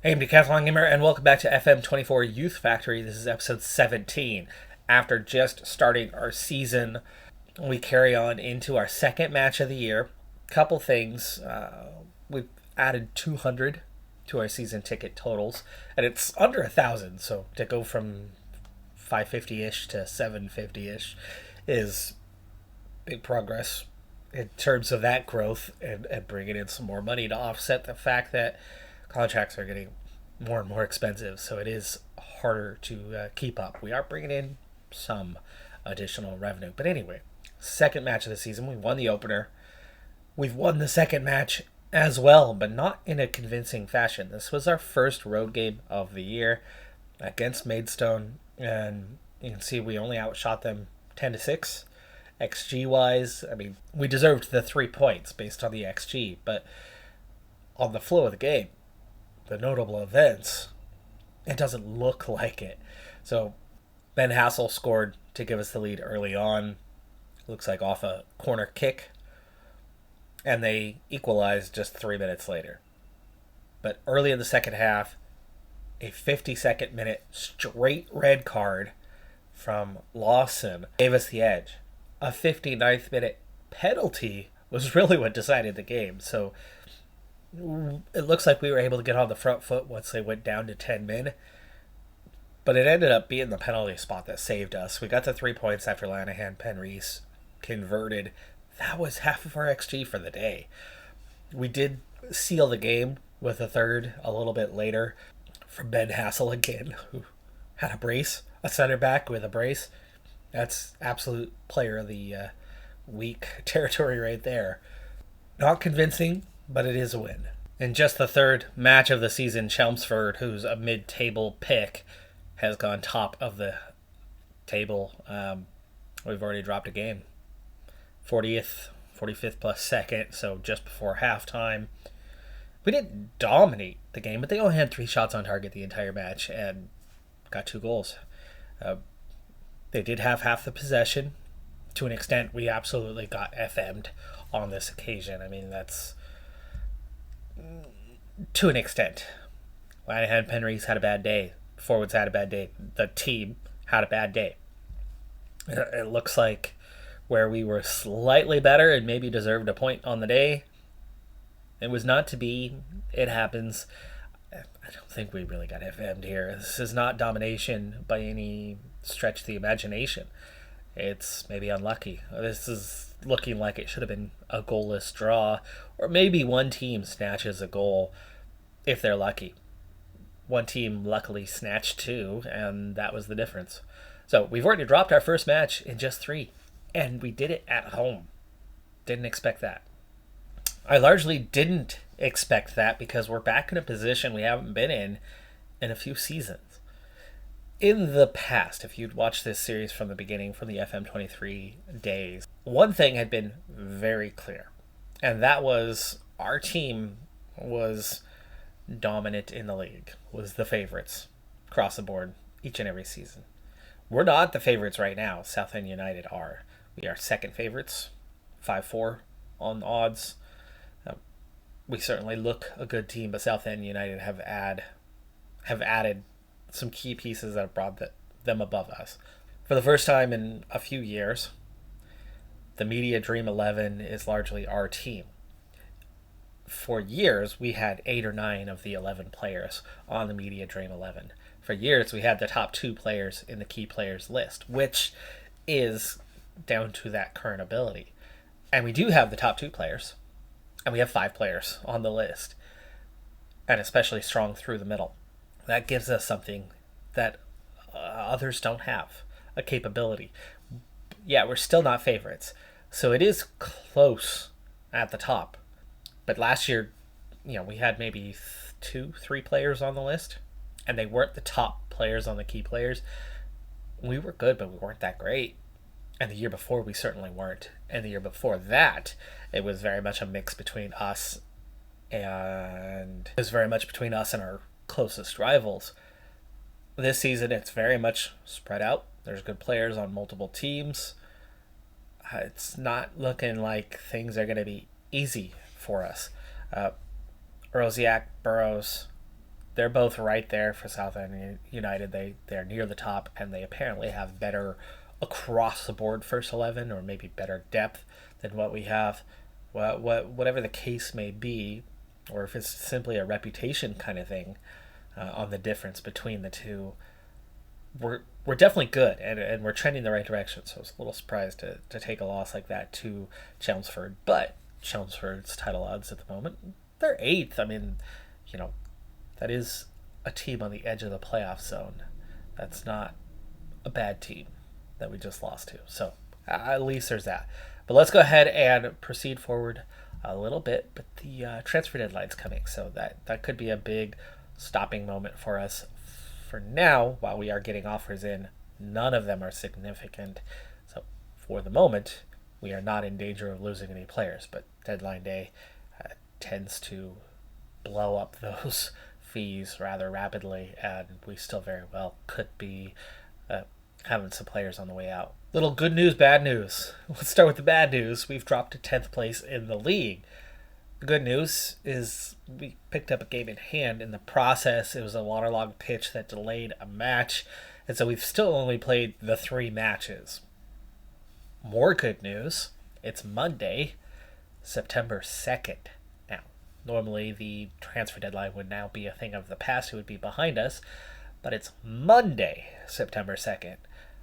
Hey, I'm Decathlon Gamer, and welcome back to FM24 Youth Factory. This is episode 17. After just starting our season, we carry on into our second match of the year. Couple things. We've added 200 to our season ticket totals, and it's under 1,000, so to go from 550-ish to 750-ish is big progress in terms of that growth and bringing in some more money to offset the fact that contracts are getting more and more expensive, so it is harder to keep up. We are bringing in some additional revenue. But anyway, second match of the season. We won the opener. We've won the second match as well, but not in a convincing fashion. This was our first road game of the year against Maidstone, and you can see we only outshot them 10-6. XG wise, I mean, we deserved the 3 points based on the XG, but on the flow of the game, the notable events, it doesn't look like it. So Ben Hassel scored to give us the lead early on. Looks like off a corner kick. And they equalized just 3 minutes later. But early in the second half, a 52nd minute straight red card from Lawson gave us the edge. A 59th minute penalty was really what decided the game. So it looks like we were able to get on the front foot once they went down to 10 men. But it ended up being the penalty spot that saved us. We got the 3 points after Lanahan Penreese converted. That was half of our XG for the day. We did seal the game with a third a little bit later from Ben Hassel again, who had a brace, a center back with a brace. That's absolute player of the week territory right there. Not convincing, but it is a win. In just the third match of the season, Chelmsford, who's a mid-table pick, has gone top of the table. We've already dropped a game. 40th, 45th plus second, so just before halftime. We didn't dominate the game, but they only had 3 shots on target the entire match and got 2 goals. They did have half the possession. To an extent, we absolutely got FM'd on this occasion. I mean, that's to an extent. Lanahan Penreese had a bad day. Forwards had a bad day. The team had a bad day. It looks like where we were slightly better and maybe deserved a point on the day, it was not to be. It happens. I don't think we really got FM'd here. This is not domination by any stretch of the imagination. It's maybe unlucky. This is looking like it should have been a goalless draw, or maybe one team snatches a goal if they're lucky. One team luckily snatched 2, and that was the difference. So we've already dropped our first match in just 3, and we did it at home. Didn't expect that. I largely didn't expect that because we're back in a position we haven't been in a few seasons. In the past, if you'd watched this series from the beginning, from the FM23 days, one thing had been very clear, and that was our team was dominant in the league, was the favorites across the board each and every season. We're not the favorites right now. Southend United are. We are second favorites, 5-4 on odds. We certainly look a good team, but Southend United have added some key pieces that have brought them above us. For the first time in a few years, the Media Dream 11 is largely our team. For years, we had 8 or 9 of the 11 players on the Media Dream 11. For years, we had the top 2 players in the key players list, which is down to that current ability. And we do have the top 2 players, and we have 5 players on the list, and especially strong through the middle. That gives us something that others don't have, a capability. Yeah, we're still not favorites, so it is close at the top. But last year, we had maybe 2-3 players on the list, and they weren't the top players on the key players. We were good, but we weren't that great. And the year before, we certainly weren't. And the year before that, it was very much a mix between us and our closest rivals. This season, it's very much spread out. There's good players on multiple teams. It's not looking like things are going to be easy for us. Rosiak, Burrows, they're both right there for Southend United. They're near the top, and they apparently have better across the board first 11, or maybe better depth than what we have. Whatever the case may be, or if it's simply a reputation kind of thing on the difference between the two, we're definitely good, and we're trending the right direction. So I was a little surprised to take a loss like that to Chelmsford, but Chelmsford's title odds at the moment, they're 8th. I mean, that is a team on the edge of the playoff zone. That's not a bad team that we just lost to. So at least there's that. But let's go ahead and proceed forward a little bit. But the transfer deadline's coming, so that could be a big stopping moment for us. For now, while we are getting offers in, none of them are significant. So for the moment, we are not in danger of losing any players. But deadline day tends to blow up those fees rather rapidly, and we still very well could be having some players on the way out. Little good news, bad news. Let's start with the bad news. We've dropped to 10th place in the league. The good news is we picked up a game in hand. In the process, it was a waterlogged pitch that delayed a match, and so we've still only played the 3 matches. More good news, it's Monday, September 2nd. Now, normally the transfer deadline would now be a thing of the past. It would be behind us, but it's Monday, September 2nd.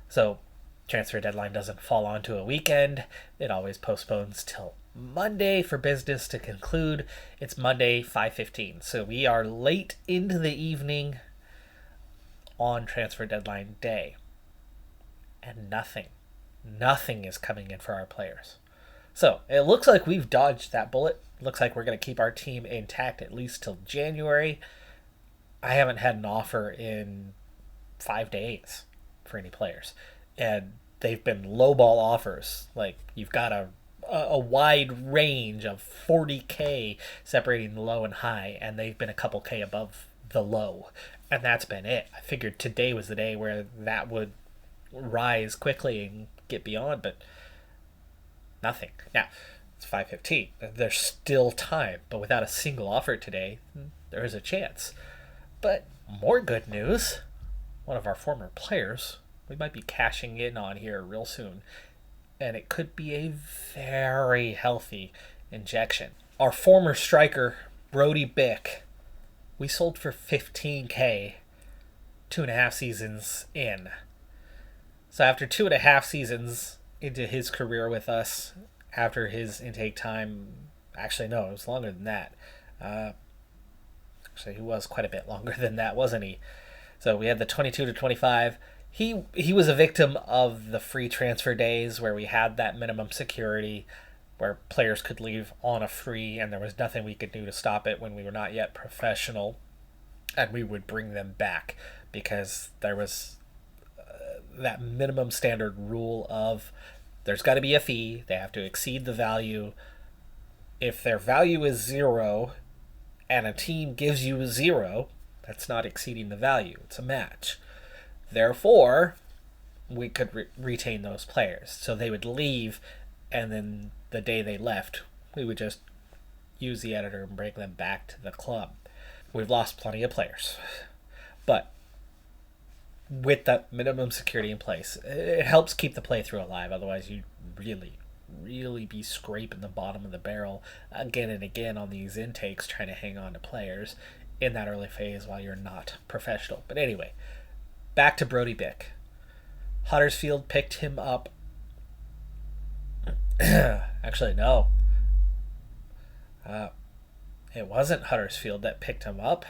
So transfer deadline doesn't fall onto a weekend. It always postpones till Monday for business to conclude. It's Monday, 5:15. So we are late into the evening on transfer deadline day. And nothing is coming in for our players. So it looks like we've dodged that bullet. Looks like we're going to keep our team intact at least till January. I haven't had an offer in 5 days for any players, and they've been lowball offers. Like, you've got a wide range of 40K separating the low and high, and they've been a couple K above the low, and that's been it. I figured today was the day where that would rise quickly and get beyond, but nothing. Now, it's 5:15. There's still time, but without a single offer today, there is a chance. But more good news, one of our former players, we might be cashing in on here real soon, and it could be a very healthy injection. Our former striker, Brody Bick, we sold for 15K 2.5 seasons in. So after 2.5 seasons into his career with us, after his intake time, actually no, it was longer than that. Actually, he was quite a bit longer than that, wasn't he? So we had the 22 to 25. He was a victim of the free transfer days where we had that minimum security where players could leave on a free and there was nothing we could do to stop it when we were not yet professional, and we would bring them back because there was that minimum standard rule of there's got to be a fee. They have to exceed the value. If their value is 0 and a team gives you a 0, that's not exceeding the value. It's a match. Therefore, we could retain those players. So they would leave, and then the day they left, we would just use the editor and bring them back to the club. We've lost plenty of players. But with that minimum security in place, it helps keep the playthrough alive. Otherwise, you really be scraping the bottom of the barrel again and again on these intakes, trying to hang on to players in that early phase while you're not professional. But anyway, back to Brody Bick. Huddersfield picked him up. Actually, no. It wasn't Huddersfield that picked him up.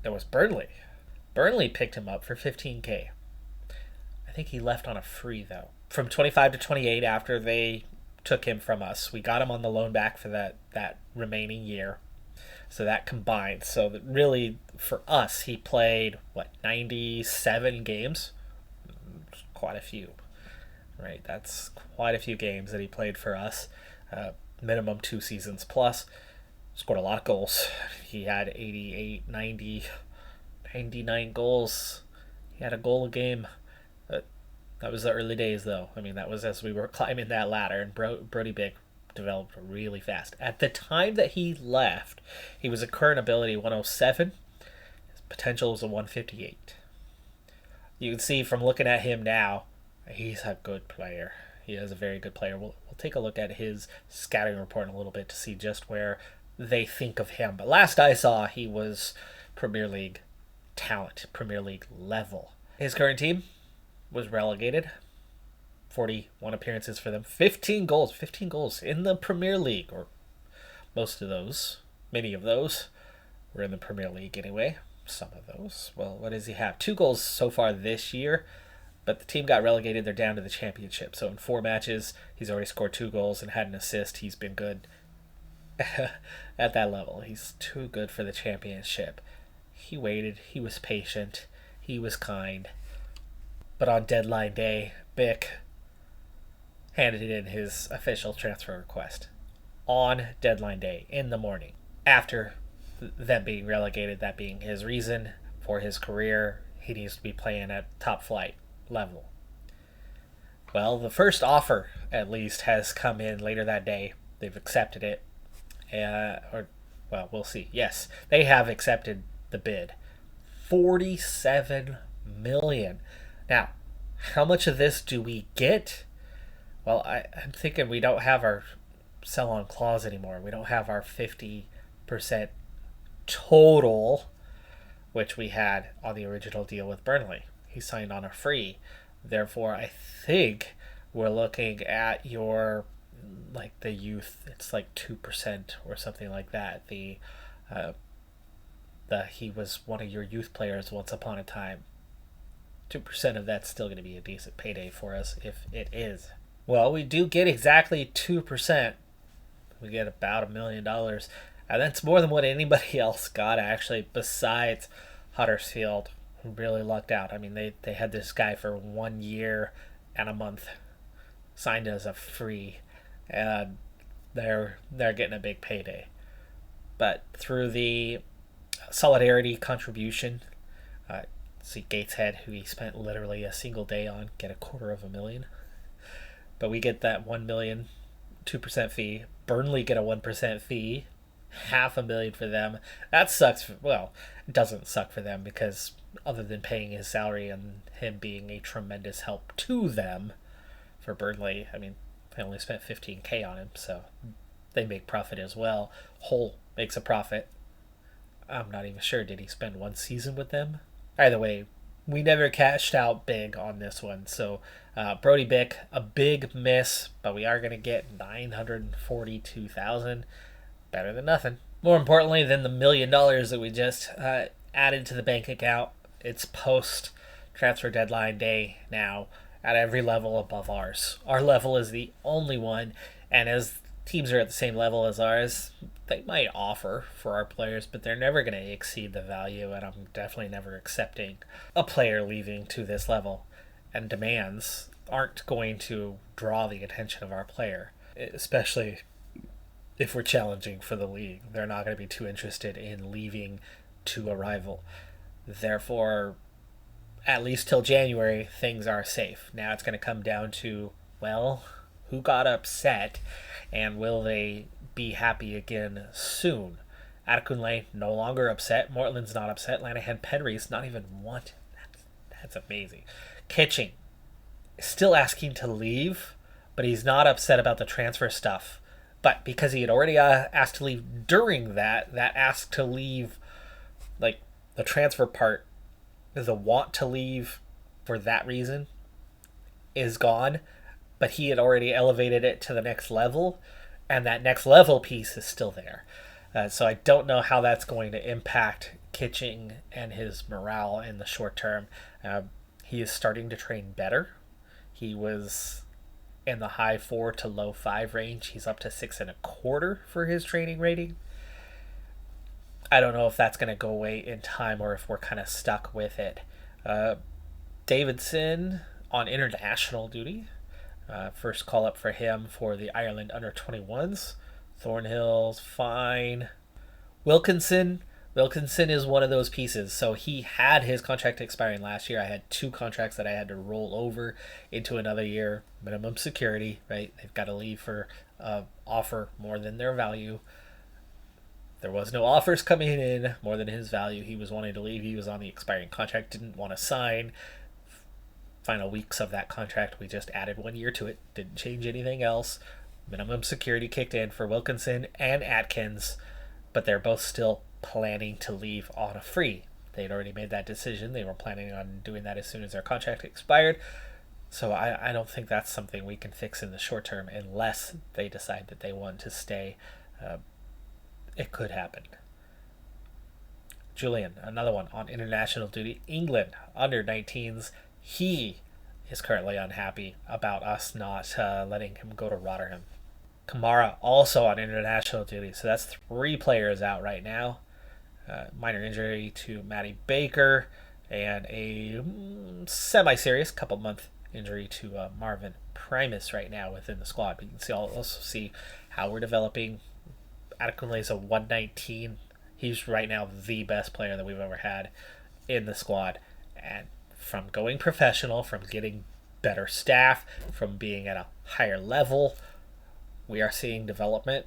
It was Burnley. Burnley picked him up for 15K. I think he left on a free, though. From 25 to 28 after they took him from us. We got him on the loan back for that remaining year. So that combined. So that really, for us, he played, 97 games? Quite a few. Right? That's quite a few games that he played for us. Minimum 2 seasons plus. Scored a lot of goals. He had 88, 90, 99 goals. He had a goal a game. That was the early days, though. I mean, that was as we were climbing that ladder, and Brody Bick developed really fast. At the time that he left, he was a current ability 107. His potential was a 158. You can see from looking at him now, he's a good player. He is a very good player. We'll take a look at his scouting report in a little bit to see just where they think of him. But last I saw, he was Premier League talent, Premier League level. His current team was relegated. 41 appearances for them. 15 goals in the Premier League, or most of those. Many of those were in the Premier League anyway. Some of those. Well, what does he have? 2 goals so far this year, but the team got relegated. They're down to the Championship. So in 4 matches, he's already scored 2 goals and had an assist. He's been good at that level. He's too good for the Championship. He waited. He was patient. He was kind. But on deadline day, Bick handed in his official transfer request. On deadline day, in the morning. After them being relegated, that being his reason for his career, he needs to be playing at top flight level. Well, the first offer, at least, has come in later that day. They've accepted it. We'll see. Yes, they have accepted the bid. 47 million. Now, how much of this do we get? Well, I'm thinking we don't have our sell-on clause anymore. We don't have our 50% total, which we had on the original deal with Burnley. He signed on a free. Therefore, I think we're looking at your, like, the youth. It's like 2% or something like that. He was one of your youth players once upon a time. 2% of that's still going to be a decent payday for us if it is. Well, we do get exactly 2%. We get about $1 million. And that's more than what anybody else got, actually, besides Huddersfield, who really lucked out. I mean, they had this guy for 1 year and a month, signed as a free, and they're getting a big payday. But through the solidarity contribution, see Gateshead, who he spent literally a single day on, get $250,000. But we get that 1 million, 2% fee. Burnley get a 1% fee, $500,000 for them. That sucks. Well, it doesn't suck for them because other than paying his salary and him being a tremendous help to them for Burnley, I mean, they only spent $15,000 on him, so they make profit as well. Hull makes a profit. I'm not even sure. Did he spend 1 season with them? Either way, we never cashed out big on this one. So Brody Bick, a big miss, but we are going to get $942,000. Better than nothing. More importantly than the $1 million that we just added to the bank account, it's post-transfer deadline day now at every level above ours. Our level is the only one, and as teams are at the same level as ours, they might offer for our players, but they're never going to exceed the value, and I'm definitely never accepting a player leaving to this level. And demands aren't going to draw the attention of our player, especially if we're challenging for the league. They're not going to be too interested in leaving to a rival. Therefore, at least till January, things are safe. Now it's going to come down to, well, who got upset, and will they be happy again soon? Adekunle no longer upset. Mortland's not upset. Lanahan Penry's not even wanted. That's amazing. Kitching still asking to leave, but he's not upset about the transfer stuff. But because he had already asked to leave during that ask to leave, like the transfer part, the want to leave for that reason is gone, but he had already elevated it to the next level, and that next level piece is still there. So I don't know how that's going to impact Kitching and his morale in the short term. He is starting to train better. He was in the high 4 to low 5 range. He's up to 6.25 for his training rating. I don't know if that's going to go away in time or if we're kind of stuck with it. Davidson on international duty. First call up for him for the Ireland under-21s. Thornhill's fine. Wilkinson Wilkinson is one of those pieces. So he had his contract expiring last year. I had 2 contracts that I had to roll over into another year. Minimum security, right? They've got to leave for offer more than their value. There was no offers coming in more than his value. He was wanting to leave. He was on the expiring contract, didn't want to sign. Final weeks of that contract, we just added 1 year to it. Didn't change anything else. Minimum security kicked in for Wilkinson and Atkins, but they're both still planning to leave on a free. They'd already made that decision. They were planning on doing that as soon as their contract expired. So I don't think that's something we can fix in the short term unless they decide that they want to stay. It could happen. Julian, another one on international duty. England, under 19s. He is currently unhappy about us not letting him go to Rotterdam. Kamara, also on international duty. So that's 3 players out right now. Minor injury to Matty Baker and a semi-serious couple-month injury to Marvin Primus right now within the squad. But you can also see how we're developing. Adequately is a 119. He's right now the best player that we've ever had in the squad. And from going professional, from getting better staff, from being at a higher level, we are seeing development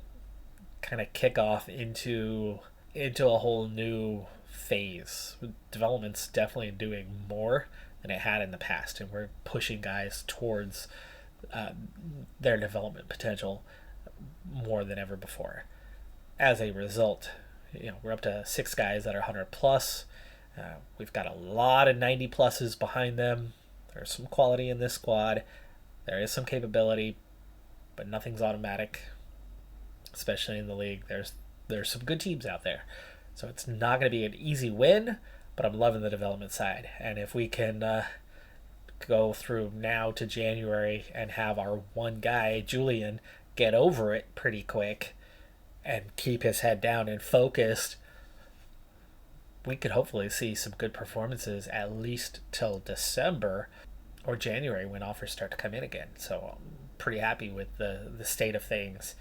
kind of kick off into a whole new phase. Development's definitely doing more than it had in the past, and we're pushing guys towards their development potential more than ever before. As a result, we're up to 6 guys that are 100 plus. We've got a lot of 90 pluses behind them. There's some quality in this squad. There is some capability, but nothing's automatic, especially in the league. There's some good teams out there. So it's not going to be an easy win, but I'm loving the development side. And if we can go through now to January and have our one guy, Julian, get over it pretty quick and keep his head down and focused, we could hopefully see some good performances at least till December or January when offers start to come in again. So I'm pretty happy with the state of things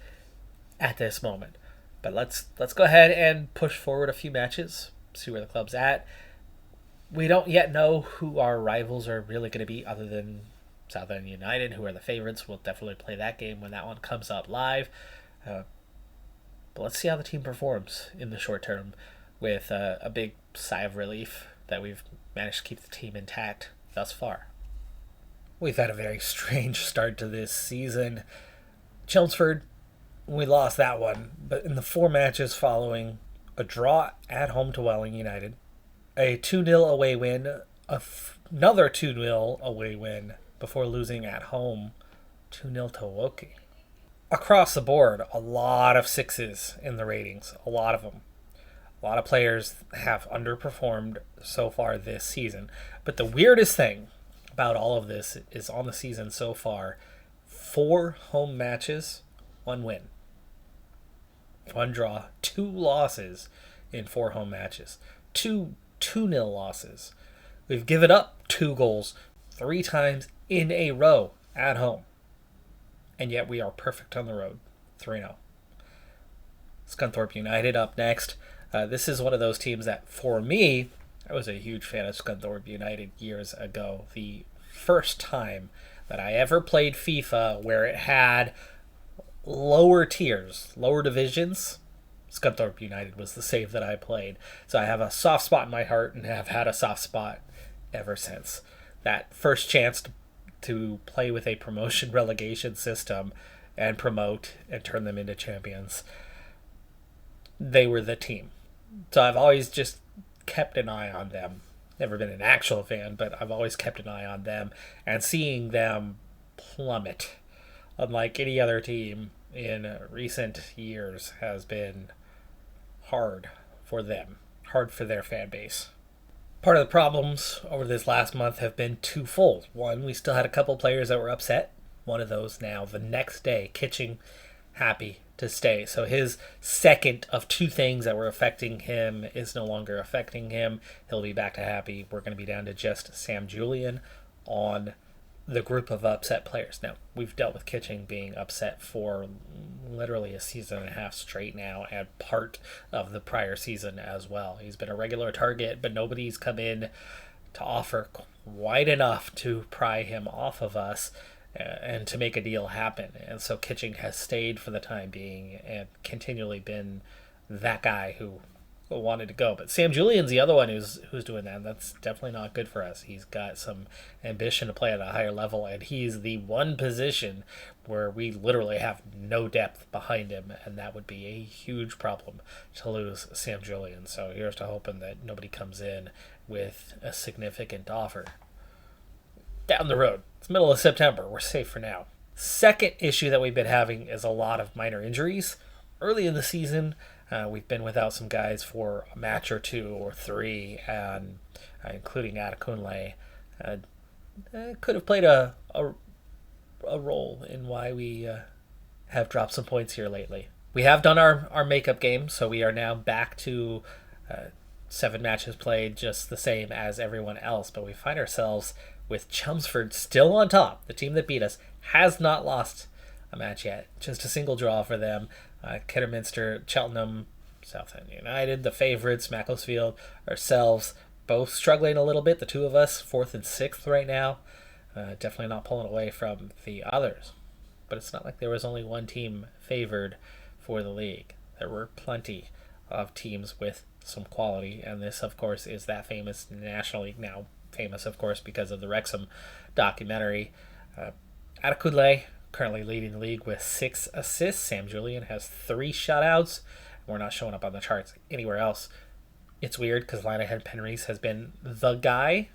at this moment. But let's go ahead and push forward a few matches, see where the club's at. We don't yet know who our rivals are really going to be other than Southend United, who are the favorites. We'll definitely play that game when that one comes up live. But let's see how the team performs in the short term with a big sigh of relief that we've managed to keep the team intact thus far. We've had a very strange start to this season. Chelmsford, we lost that one, but in the 4 matches following, a draw at home to Welling United, a 2-0 away win, another 2-0 away win before losing at home 2-0 to Woking. Across the board, a lot of 6s in the ratings, a lot of them. A lot of players have underperformed so far this season. But the weirdest thing about all of this is on the season so far, 4 home matches, 1 win. 1 draw, 2 losses in 4 home matches. 2 2-0 losses. We've given up 2 goals 3 times in a row at home. And yet we are perfect on the road, 3-0. Scunthorpe United up next. This is one of those teams that, for me, I was a huge fan of Scunthorpe United years ago. The first time that I ever played FIFA where it had lower tiers, lower divisions, Scunthorpe United was the save that I played. So I have a soft spot in my heart and have had a soft spot ever since. That first chance to play with a promotion relegation system and promote and turn them into champions, they were the team. So I've always just kept an eye on them. Never been an actual fan, but I've always kept an eye on them. And seeing them plummet, unlike any other team in recent years, has been hard for them, hard for their fan base. Part of the problems over this last month have been twofold. One, we still had a couple players that were upset. One of those now, the next day, Kitching, happy to stay. So his second of 2 things that were affecting him is no longer affecting him. He'll be back to happy. We're going to be down to just Sam Julian on the group of upset players. Now, we've dealt with Kitching being upset for literally a season and a half straight now, and part of the prior season as well. He's been a regular target, but nobody's come in to offer quite enough to pry him off of us and to make a deal happen. And so Kitching has stayed for the time being and continually been that guy who wanted to go. But Sam Julian's the other one who's doing that, and that's definitely not good for us. He's got some ambition to play at a higher level, and he's the one position where we literally have no depth behind him, and that would be a huge problem to lose Sam Julian. So here's to hoping that nobody comes in with a significant offer. Down the road, it's middle of September, we're safe for now. Second issue that we've been having is a lot of minor injuries. Early in the season, we've been without some guys for a match or two or three, and including Adekunle. Could have played a role in why we have dropped some points here lately. We have done our makeup game, so we are now back to 7 matches played, just the same as everyone else, but we find ourselves with Chelmsford still on top. The team that beat us has not lost a match yet. Just a single draw for them. Kidderminster, Cheltenham, Southend United, the favorites, Macclesfield, ourselves, both struggling a little bit. The two of us, 4th and 6th right now. Definitely not pulling away from the others. But it's not like there was only one team favored for the league. There were plenty of teams with some quality, and this, of course, is that famous National League, now famous, of course, because of the Wrexham documentary. Adekunle currently leading the league with 6 assists. Sam Julian has 3 shutouts. We're not showing up on the charts anywhere else. It's weird because Lanahan Penrith has been the guy,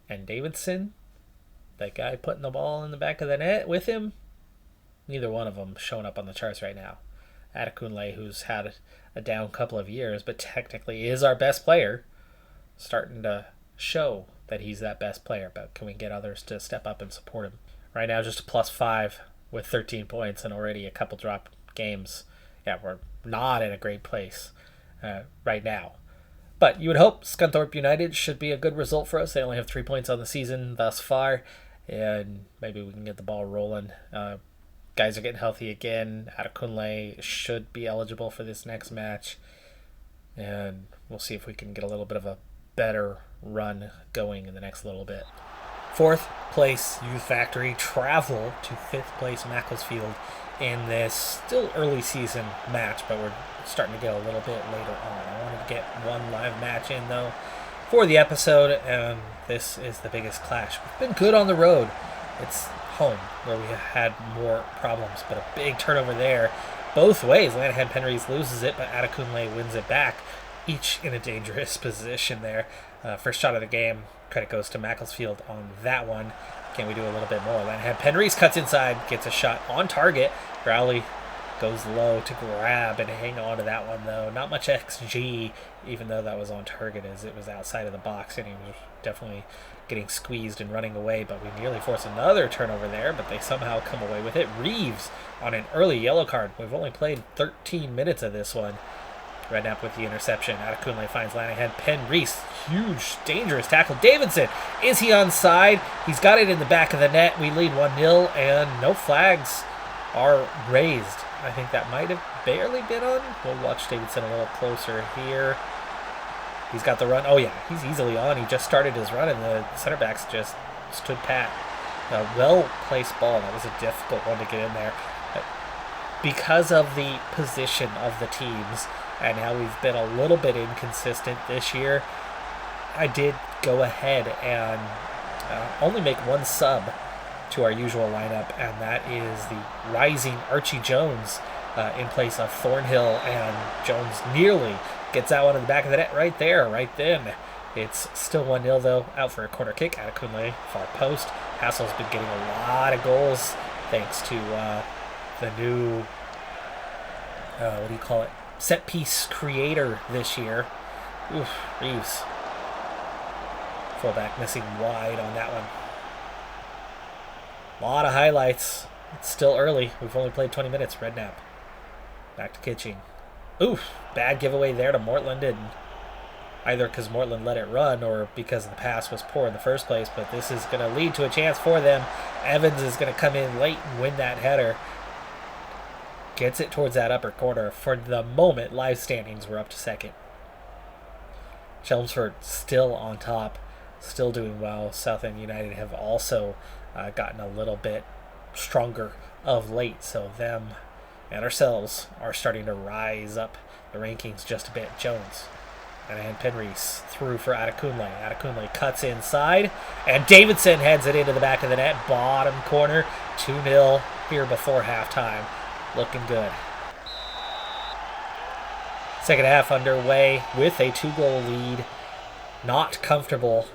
and Davidson, that guy putting the ball in the back of the net with him, neither one of them showing up on the charts right now. Adekunle, who's had a down couple of years, but technically is our best player, starting to show that he's that best player, but can we get others to step up and support him? Right now, just a +5 with 13 points and already a couple dropped games. Yeah, we're not in a great place right now. But you would hope Scunthorpe United should be a good result for us. They only have 3 points on the season thus far, and maybe we can get the ball rolling. Guys are getting healthy again. Adekunle should be eligible for this next match, and we'll see if we can get a little bit of a better run going in the next little bit. 4th place Youth Factory travel to 5th place Macclesfield in this still early season match, but we're starting to get a little bit later on. I wanted to get one live match in, though, for the episode, and this is the biggest clash. We've been good on the road. It's home where we have had more problems, but a big turnover there both ways. Lanahan Penrith loses it, but Adekunle wins it back, each in a dangerous position there. First shot of the game, credit goes to Macclesfield on that one. Can we do a little bit more? Lanahan Penrith cuts inside, gets a shot on target. Rowley goes low to grab and hang on to that one, though. Not much XG, even though that was on target, as it was outside of the box, and he was definitely getting squeezed and running away, but we nearly force another turnover there, but they somehow come away with it. Reeves on an early yellow card. We've only played 13 minutes of this one. Redknapp with the interception. Adekunle finds Lanahan Penrith. Huge, dangerous tackle. Davidson, is he onside? He's got it in the back of the net. We lead 1-0, and no flags are raised. I think that might have barely been on. We'll watch Davidson a little closer here. He's got the run. Oh, yeah, he's easily on. He just started his run, and the center backs just stood pat. A well-placed ball. That was a difficult one to get in there. Because of the position of the teams and how we've been a little bit inconsistent this year, I did go ahead and only make one sub to our usual lineup, and that is the rising Archie Jones in place of Thornhill, and Jones nearly gets that one in the back of the net right there, right then. It's still 1-0, though. Out for a corner kick. Adekunle, far post. Hassel's been getting a lot of goals thanks to the new, set piece creator this year. Oof, Reeves. Fullback missing wide on that one. A lot of highlights. It's still early. We've only played 20 minutes. Redknapp. Back to Kitching. Oof, bad giveaway there to Mortland, and either because Mortland let it run or because the pass was poor in the first place, but this is going to lead to a chance for them. Evans is going to come in late and win that header. Gets it towards that upper corner. For the moment, live standings were up to second. Chelmsford still on top, still doing well. Southend United have also gotten a little bit stronger of late, so them and ourselves are starting to rise up the rankings just a bit. Jones and Penreese through for Adekunle. Adekunle cuts inside, and Davidson heads it into the back of the net. Bottom corner, 2-0 here before halftime. Looking good. Second half underway with a 2-goal lead. Not comfortable,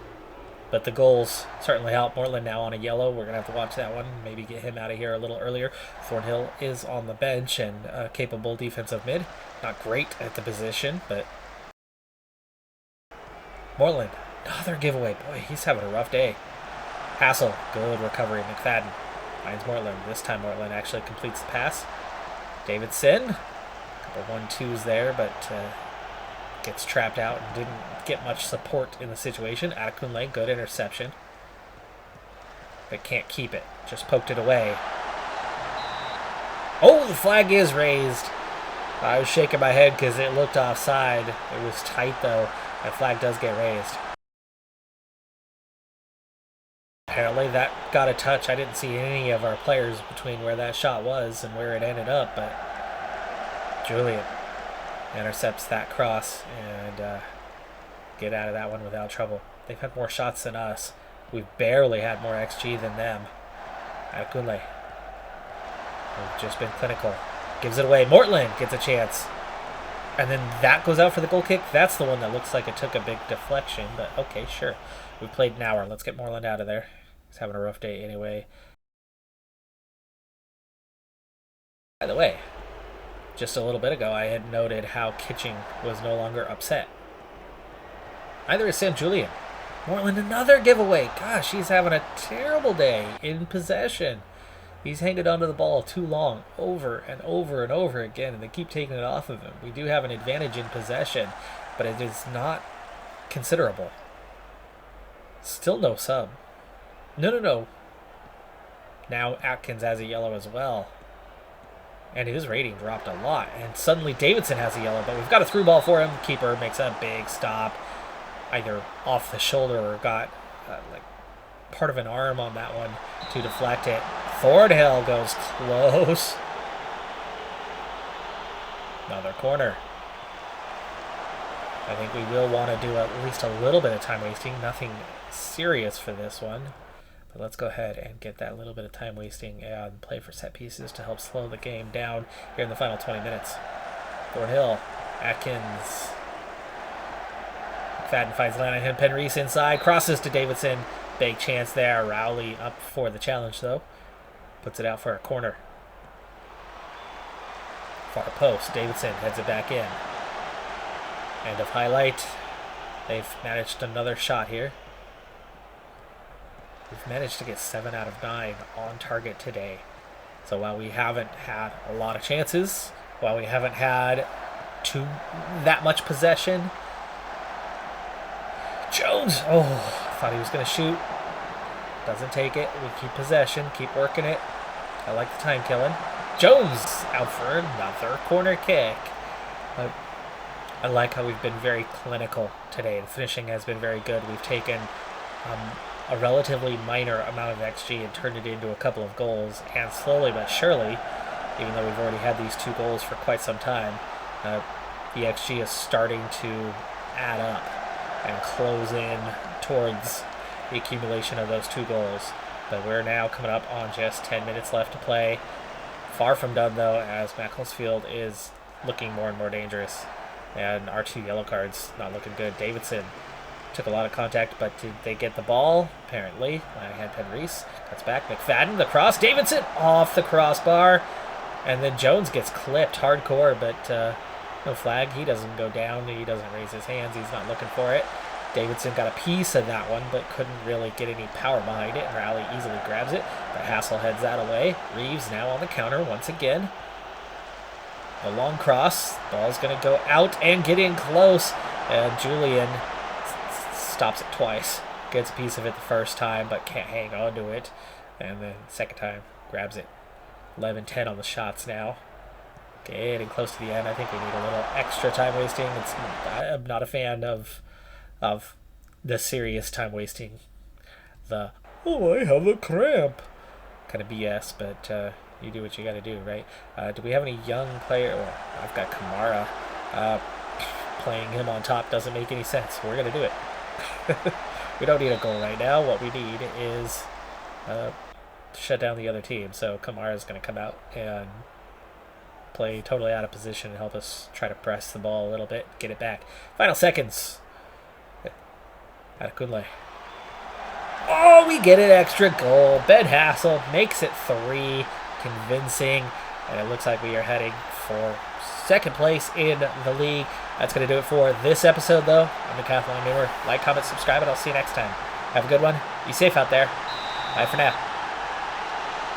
but the goals certainly help. Mortland now on a yellow. We're going to have to watch that one. Maybe get him out of here a little earlier. Thornhill is on the bench and a capable defensive mid. Not great at the position, but Mortland, another giveaway. Boy, he's having a rough day. Hassel, good recovery. McFadden finds Mortland. This time Mortland actually completes the pass. Davidson, a couple 1-2s there, but gets trapped out and didn't get much support in the situation. Adekunle, good interception, but can't keep it. Just poked it away. Oh, the flag is raised. I was shaking my head because it looked offside. It was tight, though. That flag does get raised. Apparently that got a touch. I didn't see any of our players between where that shot was and where it ended up, but Julian intercepts that cross and get out of that one without trouble. They've had more shots than us. We've barely had more XG than them. Adekunle, we've just been clinical. Gives it away. Mortland gets a chance. And then that goes out for the goal kick. That's the one that looks like it took a big deflection, but okay, sure. We've played an hour. Let's get Mortland out of there. He's having a rough day anyway. By the way, just a little bit ago, I had noted how Kitching was no longer upset. Neither is Sam Julian. Mortland, another giveaway. Gosh, he's having a terrible day in possession. He's hanging onto the ball too long, over and over and over again, and they keep taking it off of him. We do have an advantage in possession, but it is not considerable. Still no sub. No. Now Atkins has a yellow as well. And his rating dropped a lot. And suddenly Davidson has a yellow, but we've got a through ball for him. Keeper makes a big stop, either off the shoulder or got like part of an arm on that one to deflect it. Thornhill goes close. Another corner. I think we will want to do at least a little bit of time wasting. Nothing serious for this one. But let's go ahead and get that little bit of time wasting and play for set pieces to help slow the game down here in the final 20 minutes. Thornhill, Atkins. McFadden finds Lanahan. Penreese inside. Crosses to Davidson. Big chance there. Rowley up for the challenge, though. Puts it out for a corner. Far post. Davidson heads it back in. End of highlight. They've managed another shot here. We've managed to get 7 out of 9 on target today. So while we haven't had a lot of chances, while we haven't had that much possession, Jones, thought he was going to shoot. Doesn't take it. We keep possession, keep working it. I like the time killing. Jones out for another corner kick. I like how we've been very clinical today. The finishing has been very good. We've taken a relatively minor amount of XG and turned it into a couple of goals. And slowly but surely, even though we've already had these 2 goals for quite some time, the XG is starting to add up and close in towards the accumulation of those 2 goals. But we're now coming up on just 10 minutes left to play. Far from done, though, as Macclesfield is looking more and more dangerous. And our 2 yellow cards not looking good. Davidson took a lot of contact, but did they get the ball? Apparently. I had Penreese. Cuts back. McFadden, the cross. Davidson off the crossbar. And then Jones gets clipped hardcore, but no flag. He doesn't go down. He doesn't raise his hands. He's not looking for it. Davidson got a piece of that one, but couldn't really get any power behind it, and Rowley easily grabs it. But Hassel heads that away. Reeves now on the counter once again. A long cross. Ball's going to go out and get in close. And Julian stops it twice. Gets a piece of it the first time, but can't hang on to it. And then second time, grabs it. 11-10 on the shots now. Getting close to the end. I think we need a little extra time wasting. I'm not a fan of the serious time wasting. I have a cramp kind of BS, but you do what you got to do, right? Do we have any young player? Well, I've got Kamara. Playing him on top doesn't make any sense. We're going to do it. We don't need a goal right now. What we need is shut down the other team. So Kamara's going to come out and play totally out of position and help us try to press the ball a little bit, get it back. Final seconds. Adekunle. Oh, we get an extra goal. Ben Hassel makes it 3. Convincing. And it looks like we are heading for second place in the league. That's going to do it for this episode, though. I'm Decathlon Newer. Like, comment, subscribe, and I'll see you next time. Have a good one. Be safe out there. Bye for now.